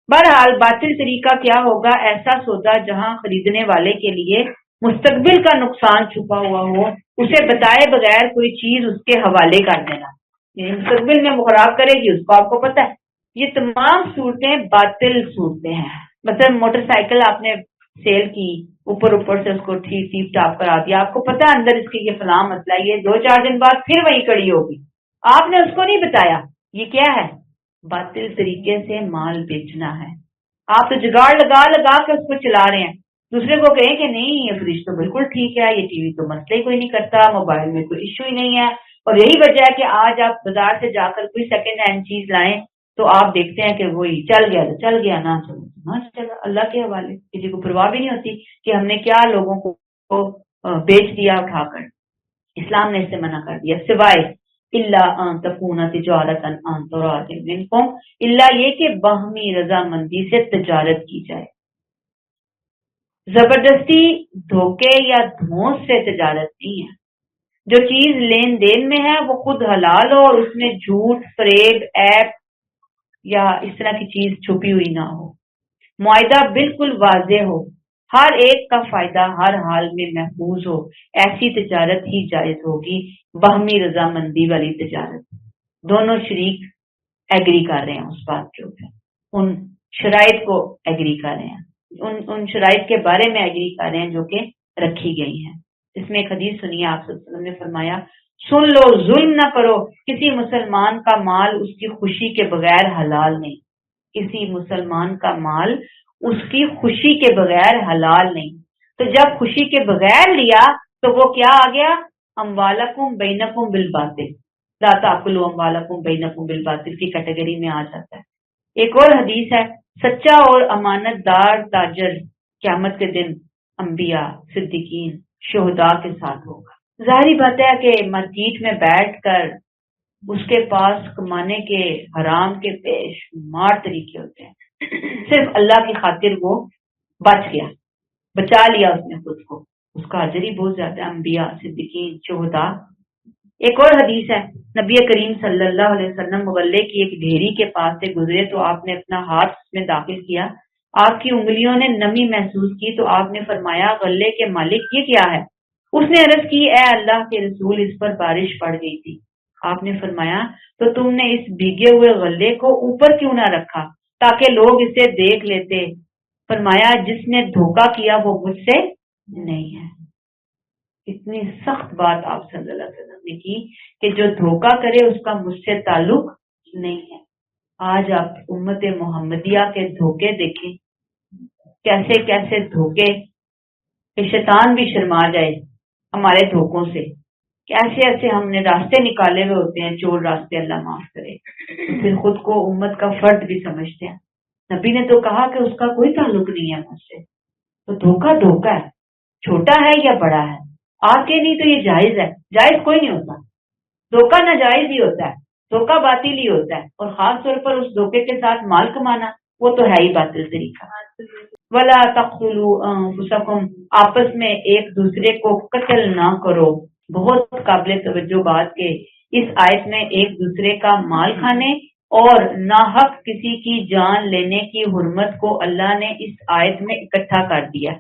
A: بہرحال باطل طریقہ کیا ہوگا؟ ایسا سودا جہاں خریدنے والے کے لیے مستقبل کا نقصان چھپا ہوا ہو، اسے بتائے بغیر کوئی چیز اس کے حوالے کر دینا، یعنی مستقبل میں وہ خراب کرے گی اس کو آپ کو پتہ ہے. یہ تمام صورتیں باطل صورتیں ہیں. مثلا موٹر سائیکل آپ نے سیل کی، اوپر سے اس کو ٹھیک ٹاپ کرا دیا، آپ کو پتہ ہے اندر اس کے یہ فلاں مسئلہ ہے، یہ 2-4 دن بعد پھر وہی کڑی ہوگی، آپ نے اس کو نہیں بتایا. یہ کیا ہے؟ باطل طریقے سے مال بیچنا ہے. آپ تو جگاڑ لگا لگا کے اس کو چلا رہے ہیں، دوسرے کو کہیں کہ نہیں یہ فریج تو بالکل ٹھیک ہے، یہ ٹی وی تو مسئلہ ہی کوئی نہیں کرتا، موبائل میں کوئی ایشو ہی نہیں ہے. اور یہی وجہ ہے کہ آج آپ بازار سے جا کر کوئی سیکنڈ ہینڈ چیز لائیں تو آپ دیکھتے ہیں کہ وہی چل گیا تو چل گیا، نہ چلو نہ چلا، اللہ کے حوالے. کسی کو پرواہ بھی نہیں ہوتی کہ ہم نے کیا لوگوں کو بیچ دیا اٹھا کر. اسلام نے اسے منع کر دیا، سوائے اللہ ان تکون تجارت ان تراض منکم، اللہ یہ کہ باہمی رضامندی سے تجارت کی جائے. زبردستی دھوکے یا دھونس سے تجارت نہیں ہے. جو چیز لین دین میں ہے وہ خود حلال ہو اور اس میں جھوٹ، فریب، عیب یا اس طرح کی چیز چھپی ہوئی نہ ہو. معاہدہ بالکل واضح ہو، ہر ایک کا فائدہ ہر حال میں محفوظ ہو، ایسی تجارت ہی جائز ہوگی. باہمی رضامندی والی تجارت، دونوں شریک ایگری کر رہے ہیں اس بات کے اوپر، ان شرائط کو ایگری کر رہے ہیں، ان شرائط کے بارے میں ایگری کر رہے ہیں جو کہ رکھی گئی ہیں. اس میں ایک حدیث سنیے، آپ صلی اللہ علیہ وسلم نے فرمایا سن لو ظلم نہ کرو، کسی مسلمان کا مال اس کی خوشی کے بغیر حلال نہیں. کسی مسلمان کا مال اس کی خوشی کے بغیر حلال نہیں. تو جب خوشی کے بغیر لیا تو وہ کیا آ گیا؟ اموالکم بینکم بالباطل، لا تاکلوا اموالکم بینکم بالباطل کی کیٹیگری میں آ جاتا ہے. ایک اور حدیث ہے، سچا اور امانت دار تاجر قیامت کے دن انبیاء، صدیقین، شہداء کے ساتھ ہوگا. ظاہری بات ہے کہ مسجد میں بیٹھ کر اس کے پاس کمانے کے حرام کے پیش مار طریقے ہوتے ہیں. صرف اللہ کی خاطر وہ بچ گیا، بچا لیا اس نے خود کو، اس کا اجر ہی بہت زیادہ ہے. انبیاء، صدیقین، شہداء. ایک اور حدیث ہے، نبی کریم صلی اللہ علیہ وسلم مغلے کی ایک ڈھیری کے پاس سے گزرے تو آپ نے اپنا ہاتھ اس میں داخل کیا، آپ کی انگلیوں نے نمی محسوس کی تو آپ نے فرمایا غلے کے مالک یہ کیا ہے؟ اس نے عرض کی اے اللہ کے رسول اس پر بارش پڑ گئی تھی. آپ نے فرمایا تو تم نے اس بھیگے ہوئے غلے کو اوپر کیوں نہ رکھا تاکہ لوگ اسے دیکھ لیتے؟ فرمایا جس نے دھوکہ کیا وہ مجھ سے نہیں ہے. اتنی سخت بات آپ صلی اللہ علیہ وسلم نے کی کہ جو دھوکہ کرے اس کا مجھ سے تعلق نہیں ہے. آج آپ امت محمدیہ کے دھوکے دیکھیں، کیسے کیسے دھوکے کہ شیطان بھی شرما جائے ہمارے دھوکوں سے. کہ ایسے ایسے ہم نے راستے نکالے ہوئے ہوتے ہیں، چور راستے، اللہ معاف کرے، تو پھر خود کو امت کا فرد بھی سمجھتے ہیں۔ نبی نے تو کہا کہ اس کا کوئی تعلق نہیں ہے مجھ سے، تو دھوکہ دھوکہ ہے، چھوٹا ہے یا بڑا ہے، آپ کے نہیں تو یہ جائز ہے، جائز کوئی نہیں ہوتا، دھوکہ ناجائز ہی ہوتا ہے، دھوکہ باطل ہی ہوتا ہے، اور خاص طور پر اس دھوکے کے ساتھ مال کمانا وہ تو ہے ہی باطل طریقہ۔ ولا تقتلوا انفسکم، آپس میں ایک دوسرے کو قتل نہ کرو۔ بہت قابل توجہ بات کہ اس آیت میں ایک دوسرے کا مال کھانے اور ناحق کسی کی جان لینے کی حرمت کو اللہ نے اس آیت میں اکٹھا کر دیا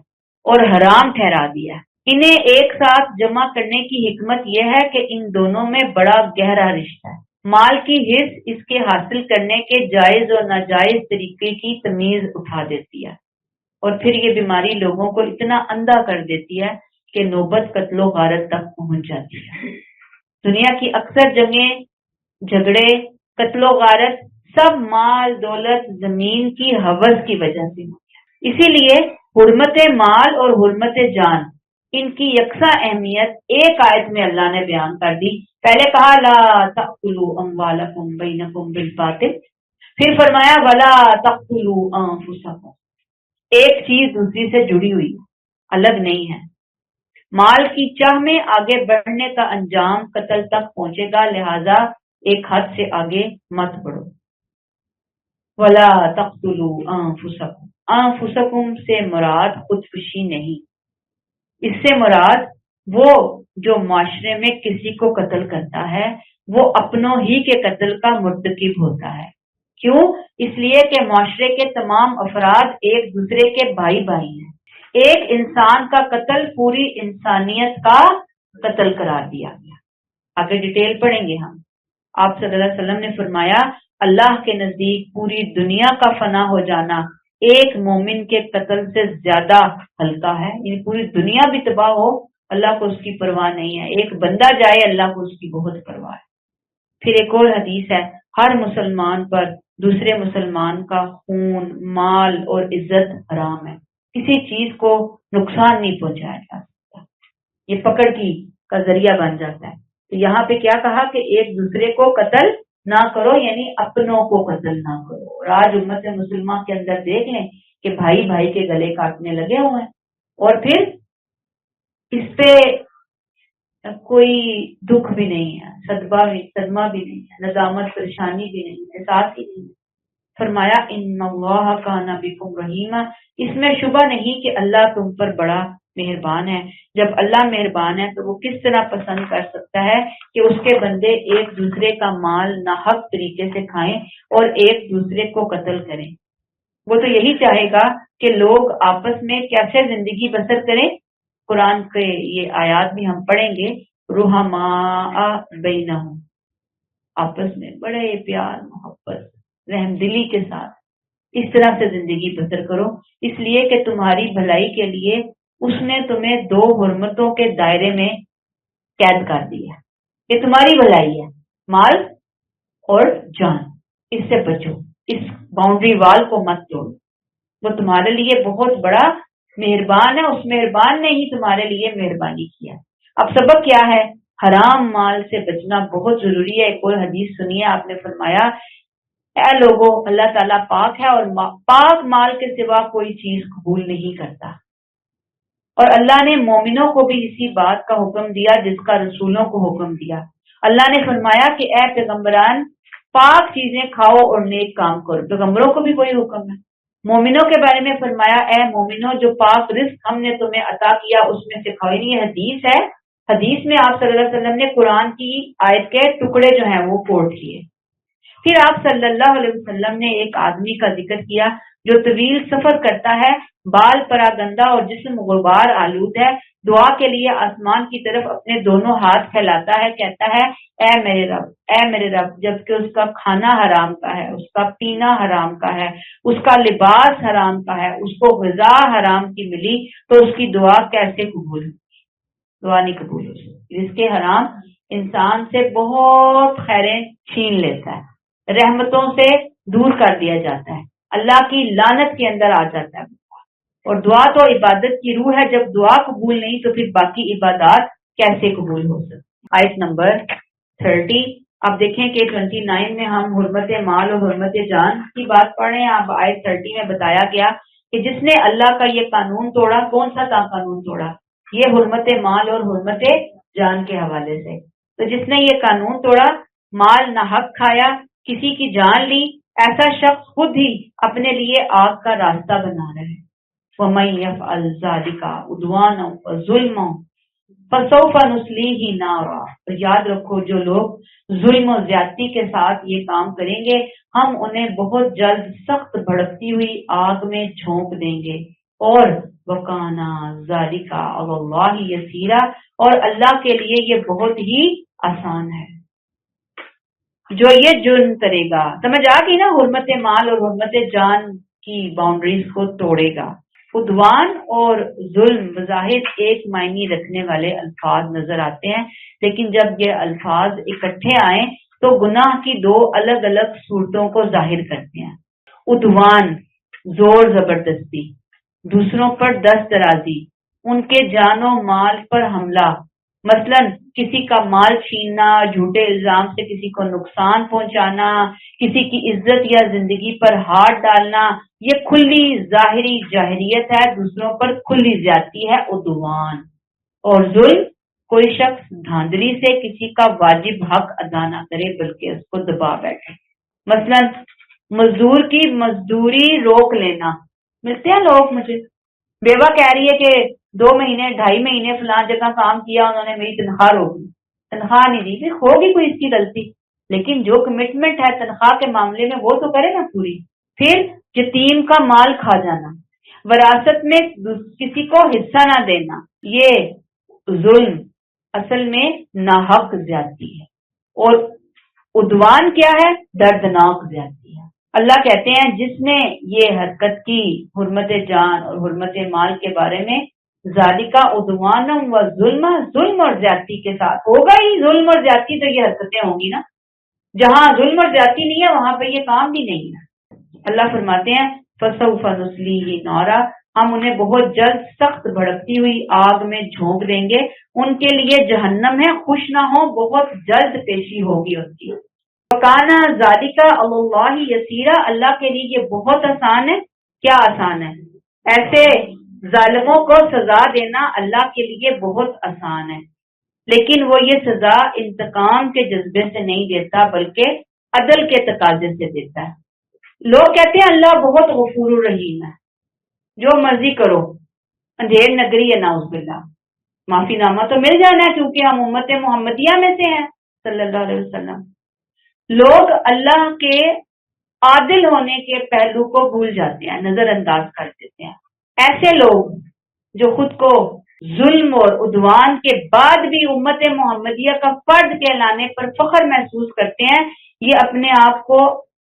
A: اور حرام ٹھہرا دیا۔ انہیں ایک ساتھ جمع کرنے کی حکمت یہ ہے کہ ان دونوں میں بڑا گہرا رشتہ ہے۔ مال کی حص اس کے حاصل کرنے کے جائز اور ناجائز طریقے کی تمیز اٹھا دیتی ہے، اور پھر یہ بیماری لوگوں کو اتنا اندھا کر دیتی ہے کہ نوبت قتل و غارت تک پہنچ جاتی ہے۔ دنیا کی اکثر جنگیں، جھگڑے، قتل و غارت سب مال، دولت، زمین کی ہوس کی وجہ سے ہوئی ہے۔ اسی لیے حرمت مال اور حرمت جان، ان کی یکساں اہمیت ایک آیت میں اللہ نے بیان کر دی۔ پہلے کہا لا تأکلوا اموالکم بینکم بالباطل، پھر فرمایا ولا تقتلوا انفسکم۔ ایک چیز دوسری سے جڑی ہوئی، الگ نہیں ہے۔ مال کی چاہ میں آگے بڑھنے کا انجام قتل تک پہنچے گا، لہذا ایک حد سے آگے مت بڑھو۔ ولا تقتلوا انفسکم، انفسکم سے مراد خودکشی نہیں، اس سے مراد وہ جو معاشرے میں کسی کو قتل کرتا ہے وہ اپنوں ہی کے قتل کا مرتکب ہوتا ہے۔ کیوں؟ اس لیے کہ معاشرے کے تمام افراد ایک دوسرے کے بھائی بھائی ہیں، ایک انسان کا قتل پوری انسانیت کا قتل قرار دیا گیا۔ آگے ڈیٹیل پڑھیں گے ہم۔ آپ صلی اللہ علیہ وسلم نے فرمایا اللہ کے نزدیک پوری دنیا کا فنا ہو جانا ایک مومن کے قتل سے زیادہ ہلکا ہے، یعنی پوری دنیا بھی تباہ ہو اللہ کو اس کی پرواہ نہیں ہے، ایک بندہ جائے اللہ کو اس کی بہت پرواہ ہے۔ پھر ایک اور حدیث ہے ہر مسلمان پر دوسرے مسلمان کا خون، مال اور عزت حرام ہے، کسی چیز کو نقصان نہیں پہنچایا جا سکتا، یہ پکڑ کا ذریعہ بن جاتا ہے۔ تو یہاں پہ کیا کہا کہ ایک دوسرے کو قتل نہ کرو، یعنی اپنوں کو قتل نہ کرو۔ اور آج امت مسلمہ کے اندر دیکھ لیں کہ بھائی بھائی کے گلے کاٹنے لگے ہوئے ہیں، اور پھر اس پہ کوئی دکھ بھی نہیں ہے، صدمہ بھی نہیں ہے، ندامت پریشانی بھی نہیں ہے، احساس ہی نہیں ہے۔ فرمایا ان اللہ کان بکم رحیما، اس میں شبہ نہیں کہ اللہ تم پر بڑا مہربان ہے۔ جب اللہ مہربان ہے تو وہ کس طرح پسند کر سکتا ہے کہ اس کے بندے ایک دوسرے کا مال ناحق طریقے سے کھائیں اور ایک دوسرے کو قتل کریں۔ وہ تو یہی چاہے گا کہ لوگ آپس میں کیسے زندگی بسر کریں۔ قرآن کے یہ آیات بھی ہم پڑھیں گے، رحماء بینہم، آپس میں بڑے پیار محبت رحم دلی کے ساتھ اس طرح سے زندگی بسر کرو، اس لیے کہ تمہاری بھلائی کے لیے اس نے تمہیں دو حرمتوں کے دائرے میں قید کر دیا، یہ تمہاری بھلائی ہے، مال اور جان، اس سے بچو، اس باؤنڈری وال کو مت توڑو، وہ تمہارے لیے بہت بڑا مہربان ہے، اس مہربان نے ہی تمہارے لیے مہربانی کیا۔ اب سبق کیا ہے؟ حرام مال سے بچنا بہت ضروری ہے۔ ایک اور حدیث سنیے، آپ نے فرمایا اے لوگو اللہ تعالیٰ پاک ہے اور پاک مال کے سوا کوئی چیز قبول نہیں کرتا، اور اللہ نے مومنوں کو بھی اسی بات کا حکم دیا جس کا رسولوں کو حکم دیا۔ اللہ نے فرمایا کہ اے پیغمبران پاک چیزیں کھاؤ اور نیک کام کرو، پیغمبروں کو بھی کوئی حکم ہے۔ مومنوں کے بارے میں فرمایا اے مومنوں جو پاک رزق ہم نے تمہیں عطا کیا اس میں سے کھاؤ، یہ حدیث ہے۔ حدیث میں آپ صلی اللہ علیہ وسلم نے قرآن کی آیت کے ٹکڑے جو ہیں وہ کوٹ کیے۔ پھر آپ صلی اللہ علیہ وسلم نے ایک آدمی کا ذکر کیا جو طویل سفر کرتا ہے، بال پراگندہ اور جسم غبار آلود ہے، دعا کے لیے آسمان کی طرف اپنے دونوں ہاتھ پھیلاتا ہے، کہتا ہے اے میرے رب، اے میرے رب، جبکہ اس کا کھانا حرام کا ہے، اس کا پینا حرام کا ہے، اس کا لباس حرام کا ہے، اس کو غذا حرام کی ملی، تو اس کی دعا کیسے قبول ہوگی؟ دعا نہیں قبول ہو سکتی۔ اس کے حرام انسان سے بہت خیریں چھین لیتا ہے، رحمتوں سے دور کر دیا جاتا ہے، اللہ کی لعنت کے اندر آ جاتا ہے۔ اور دعا تو عبادت کی روح ہے، جب دعا قبول نہیں تو پھر باقی عبادات کیسے قبول ہو سکتی؟ آیت نمبر 30. اب دیکھیں کہ 29 میں ہم حرمت مال اور حرمت جان کی بات پڑھ رہے ہیں. اب آیت 30 میں بتایا گیا کہ جس نے اللہ کا یہ قانون توڑا، کون سا قانون توڑا؟ یہ حرمت مال اور حرمت جان کے حوالے سے. تو جس نے یہ قانون توڑا، مال نہ حق کھایا، کسی کی جان لی، ایسا شخص خود ہی اپنے لیے آگ کا راستہ بنا رہا ہے. وَمَن يَفْعَلْ ذَلِكَ عُدْوَانًا وَظُلْمًا فَسَوْفَ نُصْلِيهِ نَارًا. تو یاد رکھو، جو لوگ ظلم و زیادتی کے ساتھ یہ کام کریں گے، ہم انہیں بہت جلد سخت بھڑکتی ہوئی آگ میں جھونک دیں گے. اور وَكَانَ ذَلِكَ عَلَى اللَّهِ يَسِيرًا، اور اللہ کے لیے یہ بہت ہی آسان ہے. جو یہ جرم کرے گا، سمجھ آ گئی نا، حرمت مال اور حرمت جان کی باؤنڈریز کو توڑے گا. عدوان اور ظلم بظاہر ایک معنی رکھنے والے الفاظ نظر آتے ہیں، لیکن جب یہ الفاظ اکٹھے آئیں تو گناہ کی دو الگ الگ صورتوں کو ظاہر کرتے ہیں. عدوان زور زبردستی، دوسروں پر دست درازی، ان کے جان و مال پر حملہ، مثلا کسی کا مال چھیننا، جھوٹے الزام سے کسی کو نقصان پہنچانا، کسی کی عزت یا زندگی پر ہاتھ ڈالنا، یہ کھلی ظاہری جاہریت ہے، دوسروں پر کھلی زیادتی ہے عدوان. اور ظلم، کوئی شخص دھاندلی سے کسی کا واجب حق ادا نہ کرے بلکہ اس کو دبا بیٹھے. مثلا مزدور کی مزدوری روک لینا. ملتے ہیں لوگ مجھے، بیوہ کہہ رہی ہے کہ 2 مہینے 2.5 مہینے فلاں جگہ کام کیا، انہوں نے میری تنخواہ روک دی، تنخواہ نہیں دی. پھر ہوگی کوئی اس کی غلطی، لیکن جو کمٹمنٹ ہے تنخواہ کے معاملے میں وہ تو کرے نا پوری. پھر یتیم کا مال کھا جانا، وراثت میں کسی کو حصہ نہ دینا، یہ ظلم اصل میں ناحق زیادتی ہے. اور عدوان کیا ہے؟ دردناک زیادتی ہے. اللہ کہتے ہیں جس نے یہ حرکت کی حرمت جان اور حرمت مال کے بارے میں، ذالکا عدوان و ظلم، ظلم اور زیادتی کے ساتھ ہوگا ہی. ظلم اور زیادتی تو یہ حرکتیں ہوں گی نا، جہاں ظلم اور زیادتی نہیں ہے وہاں پہ یہ کام بھی نہیں ہے. اللہ فرماتے ہیں فسوف نصلیہ نارا، ہم انہیں بہت جلد سخت بھڑکتی ہوئی آگ میں جھونک دیں گے. ان کے لیے جہنم ہے، خوش نہ ہو، بہت جلد پیشی ہوگی ان کی. وَكَانَ ذَلِكَ عَلَى اللَّهِ يَسِيرًا، اللہ کے لیے یہ بہت آسان ہے. کیا آسان ہے؟ ایسے ظالموں کو سزا دینا اللہ کے لیے بہت آسان ہے، لیکن وہ یہ سزا انتقام کے جذبے سے نہیں دیتا بلکہ عدل کے تقاضے سے دیتا ہے. لوگ کہتے ہیں اللہ بہت غفور الرحیم ہے، جو مرضی کرو، اندھیر نگری ہے نعوذ باللہ، معافی نامہ تو مل جانا ہے کیونکہ ہم امت محمدیہ میں سے ہیں صلی اللہ علیہ وسلم. لوگ اللہ کے عادل ہونے کے پہلو کو بھول جاتے ہیں، نظر انداز کر دیتے ہیں. ایسے لوگ جو خود کو ظلم اور عدوان کے بعد بھی امت محمدیہ کا فرد کہلانے پر فخر محسوس کرتے ہیں، یہ اپنے آپ کو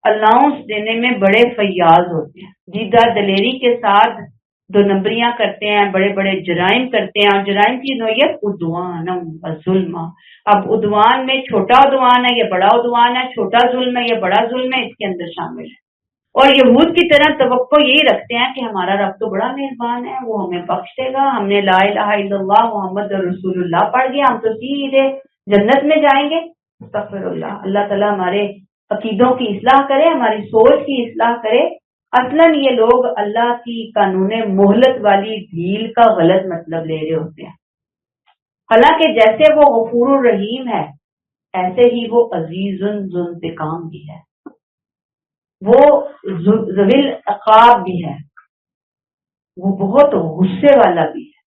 A: الاؤنس دینے میں بڑے فیاض ہوتے ہیں. جیدہ دلیری کے ساتھ 2 نمبریاں کرتے ہیں، بڑے بڑے جرائم کرتے ہیں، اور جرائم کی نوعیت عدوان و ظلم. اب عدوان میں چھوٹا عدوان ہے یا بڑا عدوان ہے، چھوٹا ظلم ہے یا بڑا ظلم ہے، اس کے اندر شامل ہے. اور یہود کی طرح توقع یہی رکھتے ہیں کہ ہمارا رب تو بڑا مہربان ہے، وہ ہمیں بخش دے گا، ہم نے لا الہ الا اللہ محمد رسول اللہ پڑھ گیا، ہم تو سیدھے جنت میں جائیں گے. استغفر اللہ. اللہ تعالیٰ ہمارے عقیدوں کی اصلاح کرے، ہماری سوچ کی اصلاح کرے. اصلاً یہ لوگ اللہ کی قانون مہلت والی ڈھیل کا غلط مطلب لے رہے ہوتے ہیں. حالانکہ جیسے وہ غفور الرحیم ہے، ایسے ہی وہ عزیز ذو انتقام بھی ہے، وہ ذوال عقاب بھی ہے، وہ بہت غصے والا بھی ہے.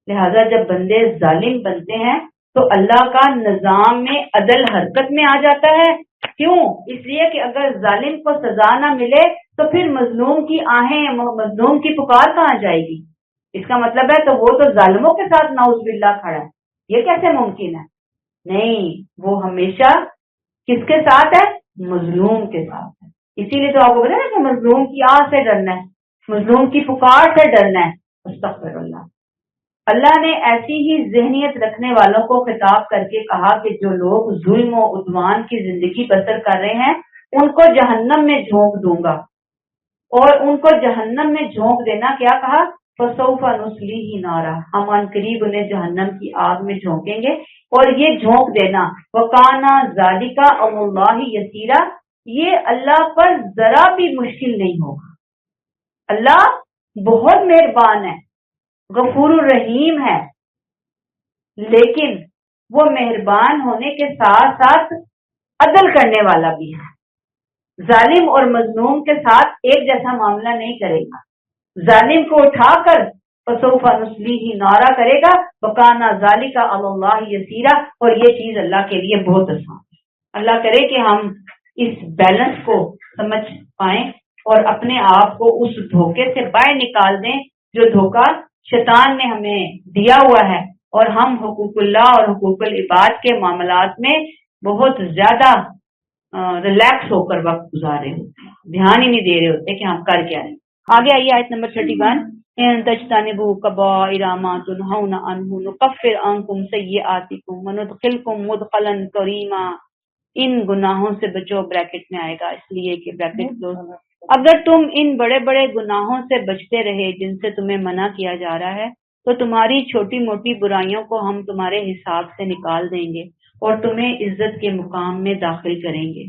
A: لہذا جب بندے ظالم بنتے ہیں تو اللہ کا نظام میں عدل حرکت میں آ جاتا ہے. کیوں؟ اس لیے کہ اگر ظالم کو سزا نہ ملے تو پھر مظلوم کی آہیں، مظلوم کی پکار کہاں جائے گی؟ اس کا مطلب ہے تو وہ تو ظالموں کے ساتھ نعوذ باللہ کھڑا ہے. یہ کیسے ممکن ہے؟ نہیں، وہ ہمیشہ کس کے ساتھ ہے؟ مظلوم کے ساتھ ہے. اسی لیے تو آپ کو پتا ہے کہ مظلوم کی آہ سے ڈرنا ہے، مظلوم کی پکار سے ڈرنا ہے. استغفر اللہ. اللہ نے ایسی ہی ذہنیت رکھنے والوں کو خطاب کر کے کہا کہ جو لوگ ظلم و عدوان کی زندگی بسر کر رہے ہیں ان کو جہنم میں جھونک دوں گا. اور ان کو جہنم میں جھونک دینا کیا کہا؟ فسوف نصلیہ نارا، ہم ان قریب انہیں جہنم کی آگ میں جھونکیں گے. اور یہ جھونک دینا وکانا ذالک امر اللہ یسیرا، یہ اللہ پر ذرا بھی مشکل نہیں ہوگا. اللہ بہت مہربان ہے، غفور الرحیم ہے، لیکن وہ مہربان ہونے کے ساتھ ساتھ عدل کرنے والا بھی ہے. ظالم اور مظلوم کے ساتھ ایک جیسا معاملہ نہیں کرے گا. ظالم کو اٹھا کر فسوف نصلیہ نارا کرے گا، وکانا ذالک علی اللہ یسیرا، اور یہ چیز اللہ کے لیے بہت آسان ہے. اللہ کرے کہ ہم اس بیلنس کو سمجھ پائیں اور اپنے آپ کو اس دھوکے سے باہر نکال دیں جو دھوکہ شیطان نے ہمیں دیا ہوا ہے، اور ہم حقوق اللہ اور حقوق العباد کے معاملات میں بہت زیادہ ریلیکس ہو کر وقت گزار رہے ہوتے ہیں، دھیان ہی نہیں دے رہے ہوتے کہ ہم کر کیا رہے ہیں. آگے آئیے آیت نمبر 31. ان تجتنبوا کبائر ما تنہون عنہ نکفر عنکم سیئاتکم وندخلکم مدخلا کریما. ان گناہوں سے بچو، بریکٹ میں آئے گا اس لیے کہ بریکٹ کلوز. اگر تم ان بڑے بڑے گناہوں سے بچتے رہے جن سے تمہیں منع کیا جا رہا ہے، تو تمہاری چھوٹی موٹی برائیوں کو ہم تمہارے حساب سے نکال دیں گے اور تمہیں عزت کے مقام میں داخل کریں گے.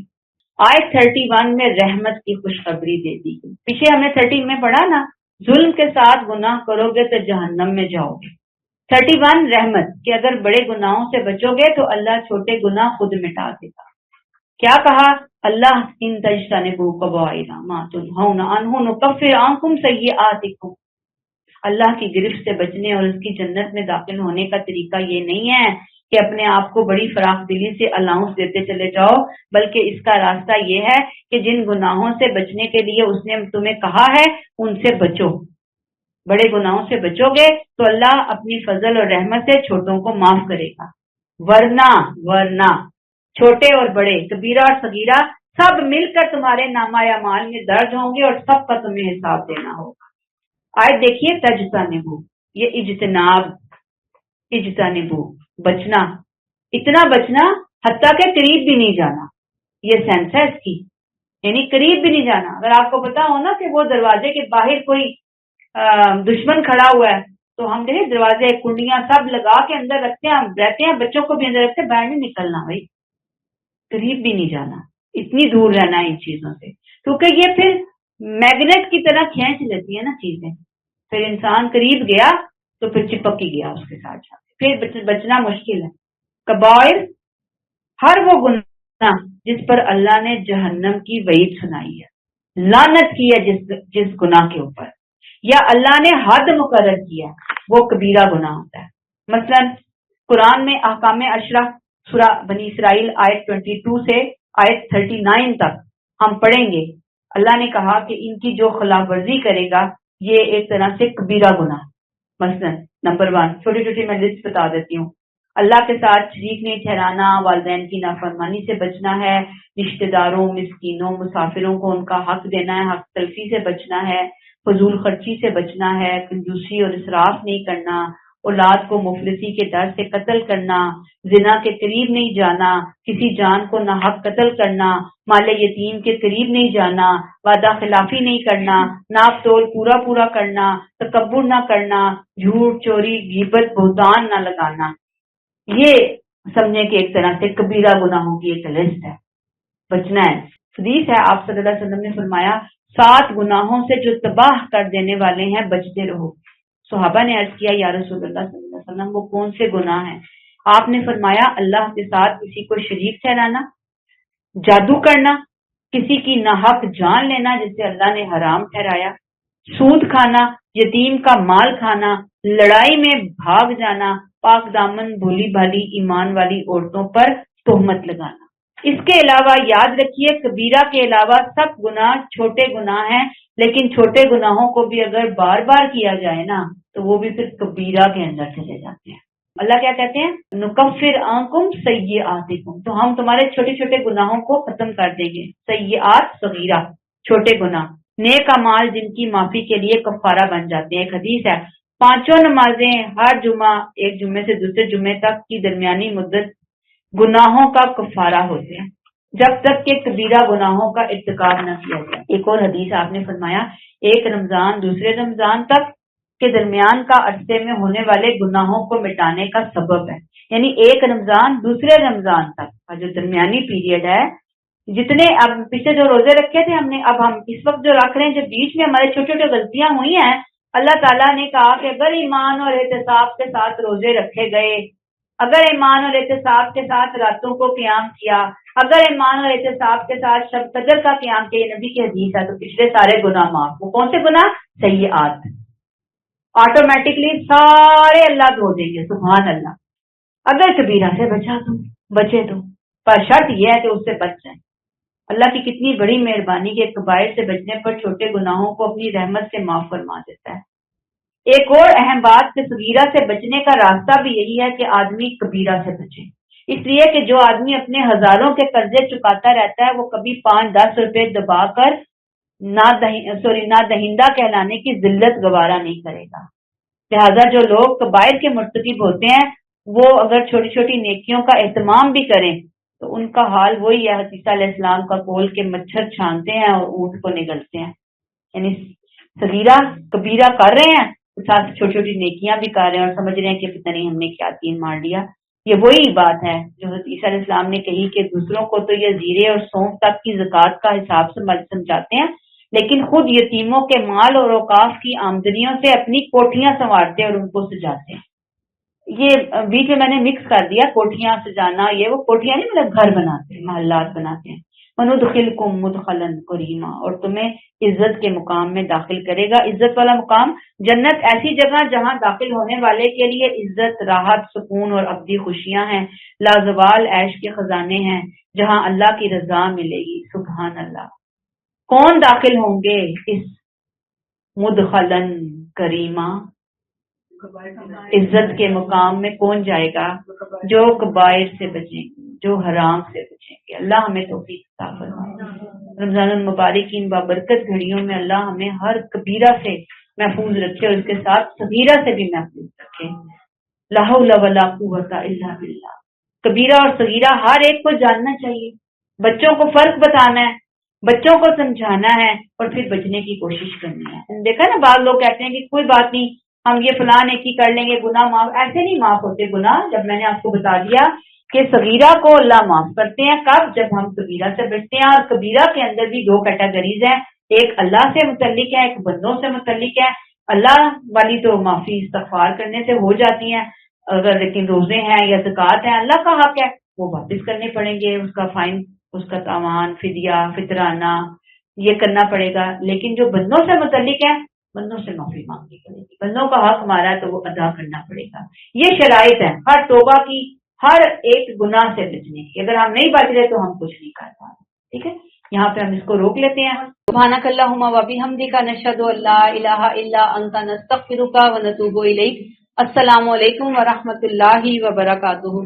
A: آیت 31 میں رحمت کی خوشخبری دے دی گئی. پیچھے ہم نے 30 میں پڑھا نا، ظلم کے ساتھ گناہ کرو گے تو جہنم میں جاؤ گے. 31 رحمت کہ اگر بڑے گناہوں سے بچو گے تو اللہ چھوٹے گناہ خود مٹا دے گا. کیا کہا اللہ؟ ان تجتنبوا کبائر ما تنہون عنہ نکفر عنکم سیئاتکم. اللہ کی گرفت سے بچنے اور اس کی جنت میں داخل ہونے کا طریقہ یہ نہیں ہے کہ اپنے آپ کو بڑی فراخ دلی سے الاؤنس دیتے چلے جاؤ، بلکہ اس کا راستہ یہ ہے کہ جن گناہوں سے بچنے کے لیے اس نے تمہیں کہا ہے ان سے بچو. بڑے گناہوں سے بچو گے تو اللہ اپنی فضل اور رحمت سے چھوٹوں کو معاف کرے گا. ورنہ چھوٹے اور بڑے، کبیرہ اور صغیرہ سب مل کر تمہارے نامہ اعمال میں درج ہوں گے اور سب کا تمہیں حساب دینا ہوگا. آیت دیکھیے، تجتنبو، یہ اجتنبو بچنا، اتنا بچنا حتیٰ کہ قریب بھی نہیں جانا. یہ سینس ہے اس کی، یعنی قریب بھی نہیں جانا. اگر آپ کو پتا ہو نا کہ وہ دروازے کے باہر کوئی دشمن کھڑا ہوا ہے تو ہم دیکھیں دروازے کنڈیاں سب لگا کے اندر رکھتے ہیں، ہم رہتے ہیں، بچوں کو بھی اندر رکھتے ہیں، باہر نہیں نکلنا بھائی، قریب بھی نہیں جانا، اتنی دور رہنا ان چیزوں سے، کیونکہ یہ پھر میگنیٹ کی طرح کھینچ لیتی ہے نا چیزیں. پھر انسان قریب گیا تو پھر چپک ہی گیا اس کے ساتھ جاتے، پھر بچنا مشکل ہے. کبائر ہر وہ گناہ جس پر اللہ نے جہنم کی وعید سنائی ہے، لعنت کی ہے جس گناہ کے اوپر، یا اللہ نے حد مقرر کیا، وہ کبیرہ گناہ ہوتا ہے. مثلا قرآن میں احکام عشرہ سورہ بنی اسرائیل آیت 22 سے آیت 39 تک ہم پڑھیں گے. اللہ نے کہا کہ ان کی جو خلاف ورزی کرے گا یہ ایک طرح سے کبیرہ گناہ. مثلا نمبر 1، چھوٹی چھوٹی میں لسٹ بتا دیتی ہوں. اللہ کے ساتھ شریک نہیں ٹھہرانا، والدین کی نافرمانی سے بچنا ہے، رشتہ داروں، مسکینوں، مسافروں کو ان کا حق دینا ہے، حق تلفی سے بچنا ہے، فضول خرچی سے بچنا ہے، کنجوسی اور اسراف نہیں کرنا، اولاد کو مفلسی کے ڈر سے قتل کرنا، زنا کے قریب نہیں جانا، کسی جان کو ناحق قتل کرنا، مال یتیم کے قریب نہیں جانا، وعدہ خلافی نہیں کرنا، ناپ تول پورا کرنا، تکبر نہ کرنا، جھوٹ، چوری، غیبت، بہتان نہ لگانا. یہ سمجھیں کہ ایک طرح سے کبیرہ گناہوں کی ایک لسٹ ہے، بچنا ہے. حدیث ہے، آپ صلی اللہ علیہ وسلم نے فرمایا 7 گناہوں سے جو تباہ کر دینے والے ہیں بچتے رہو. صحابہ نے عرض کیا، یا رسول اللہ صلی اللہ علیہ وسلم وہ کون سے گناہ ہیں؟ آپ نے فرمایا اللہ کے ساتھ کسی کو شریک ٹھہرانا، جادو کرنا، کسی کی ناحق جان لینا جسے اللہ نے حرام ٹھہرایا، سود کھانا، یتیم کا مال کھانا، لڑائی میں بھاگ جانا، پاک دامن بھولی بھالی ایمان والی عورتوں پر تہمت لگانا. اس کے علاوہ یاد رکھیے کبیرہ کے علاوہ سب گناہ چھوٹے گناہ ہیں، لیکن چھوٹے گناہوں کو بھی اگر بار بار کیا جائے نا تو وہ بھی پھر کبیرہ کے اندر چلے جاتے ہیں. اللہ کیا کہتے ہیں؟ نکفر عنکم سیئاتکم، تو ہم تمہارے چھوٹے چھوٹے گناہوں کو ختم کر دیں گے. سیئات صغیرہ، چھوٹے گناہ، نیک اعمال جن کی معافی کے لیے کفارہ بن جاتے ہیں. ایک حدیث ہے 5 نمازیں ہر جمعہ، ایک جمعے سے دوسرے جمعے تک کی درمیانی مدت گناہوں کا کفارہ ہوتے ہیں جب تک کہ کبیرہ گناہوں کا ارتکاب نہ کیا جائے. ایک اور حدیث آپ نے فرمایا 1 رمضان دوسرے رمضان تک کے درمیان کا عرصے میں ہونے والے گناہوں کو مٹانے کا سبب ہے. یعنی ایک رمضان دوسرے رمضان تک کا جو درمیانی پیریڈ ہے، جتنے اب پچھلے جو روزے رکھے تھے ہم نے، اب ہم اس وقت جو رکھ رہے ہیں، جو بیچ میں ہمارے چھوٹی چھوٹی غلطیاں ہوئی ہیں، اللہ تعالیٰ نے کہا کہ اگر ایمان اور احتساب کے ساتھ روزے رکھے گئے، اگر ایمان اور احتساب کے ساتھ راتوں کو قیام کیا، اگر ایمان اور احتساب کے ساتھ شب قدر کا قیام کیا، یہ نبی کی حدیث ہے، تو پچھلے سارے گناہ معاف. وہ کون سے گناہ؟ سیئات، آٹومیٹکلی سارے اللہ دھو دیں گے. سبحان اللہ. اگر کبیرہ سے بچے تو پر شرط یہ ہے کہ اس سے بچ جائیں. اللہ کی کتنی بڑی مہربانی کہ کبائر سے بچنے پر چھوٹے گناہوں کو اپنی رحمت سے معاف فرما دیتا ہے. ایک اور اہم بات کہ کبیرہ سے بچنے کا راستہ بھی یہی ہے کہ آدمی کبیرہ سے بچے. اس لیے کہ جو آدمی اپنے ہزاروں کے قرضے چکاتا رہتا ہے، وہ کبھی 5-10 روپے دبا کر نہ دہندہ کہلانے کی ذلت گوارا نہیں کرے گا. لہذا جو لوگ کبائر کے مرتکب ہوتے ہیں، وہ اگر چھوٹی چھوٹی نیکیوں کا اہتمام بھی کریں تو ان کا حال وہی ہے حدیث علیہ السلام کا قول کہ مچھر چھانتے ہیں اور اونٹ کو نگلتے ہیں. یعنی صغیرہ کبیرہ کر رہے ہیں، ساتھ چھوٹی چھوٹی نیکیاں بھی کر رہے ہیں اور سمجھ رہے ہیں کہ پتہ نہیں ہم نے کیا تین مار لیا. یہ وہی بات ہے جو حدیث علیہ السلام نے کہی کہ دوسروں کو تو یہ زیرے اور سونف تک کی زکوٰۃ کا حساب سمجھاتے ہیں، لیکن خود یتیموں کے مال اور اوقاف کی آمدنیوں سے اپنی کوٹھیاں سنوارتے اور ان کو سجاتے ہیں. یہ بیچ میں نے مکس کر دیا، کوٹھیاں سجانا، یہ وہ کوٹھیاں نہیں، مطلب گھر بناتے ہیں، محلات بناتے ہیں. وَنُدْخِلْكُمْ مُدْخَلًا كَرِيمًا، اور تمہیں عزت کے مقام میں داخل کرے گا. عزت والا مقام جنت، ایسی جگہ جہاں داخل ہونے والے کے لیے عزت، راحت، سکون اور ابدی خوشیاں ہیں. لازوال عیش کے خزانے ہیں جہاں اللہ کی رضا ملے گی. سبحان اللہ. کون داخل ہوں گے اس مدخلن کریمہ عزت کے مقام میں؟ کون جائے گا؟ جو کبائر سے بچیں گے، جو حرام سے بچیں گے. اللہ ہمیں توفیق عطا فرمائے. رمضان المبارک کی ان بابرکت گھڑیوں میں اللہ ہمیں ہر کبیرہ سے محفوظ رکھے اور اس کے ساتھ صغیرہ سے بھی محفوظ رکھے. لا حول ولا قوت الا باللہ. کبیرہ اور صغیرہ ہر ایک کو جاننا چاہیے. بچوں کو فرق بتانا ہے، بچوں کو سمجھانا ہے اور پھر بچنے کی کوشش کرنی ہے. دیکھا نا، بعض لوگ کہتے ہیں کہ کوئی بات نہیں، ہم یہ فلاں نیکی کر لیں گے، گناہ معاف. ایسے نہیں معاف ہوتے گناہ. جب میں نے آپ کو بتا دیا کہ صغیرہ کو اللہ معاف کرتے ہیں، کب؟ جب ہم کبیرہ سے بچتے ہیں. اور کبیرہ کے اندر بھی دو کیٹیگریز ہیں، ایک اللہ سے متعلق ہے، ایک بندوں سے متعلق ہے. اللہ والی تو معافی استغفار کرنے سے ہو جاتی ہیں، اگر لیکن روزے ہیں یا زکوٰۃ ہیں اللہ کا حق ہے، وہ واپس کرنے پڑیں گے. اس کا فائن، اس کا تاوان، فدیہ، فطرانہ یہ کرنا پڑے گا. لیکن جو بندوں سے متعلق ہے، بندوں سے معافی مانگنی پڑے گی. بندوں کا حق ہمارا ہے تو وہ ادا کرنا پڑے گا. یہ شرائط ہے ہر توبہ کی، ہر ایک گناہ سے بچنے کی. اگر ہم نہیں بچ رہے تو ہم کچھ نہیں کر پا رہے. ٹھیک ہے، یہاں پہ ہم اس کو روک لیتے ہیں. سبحانک اللہم و بحمدک، نشہد ان لا الہ الا انت، نستغفرک و نتوب الیک. السلام علیکم ورحمۃ اللہ وبرکاتہ.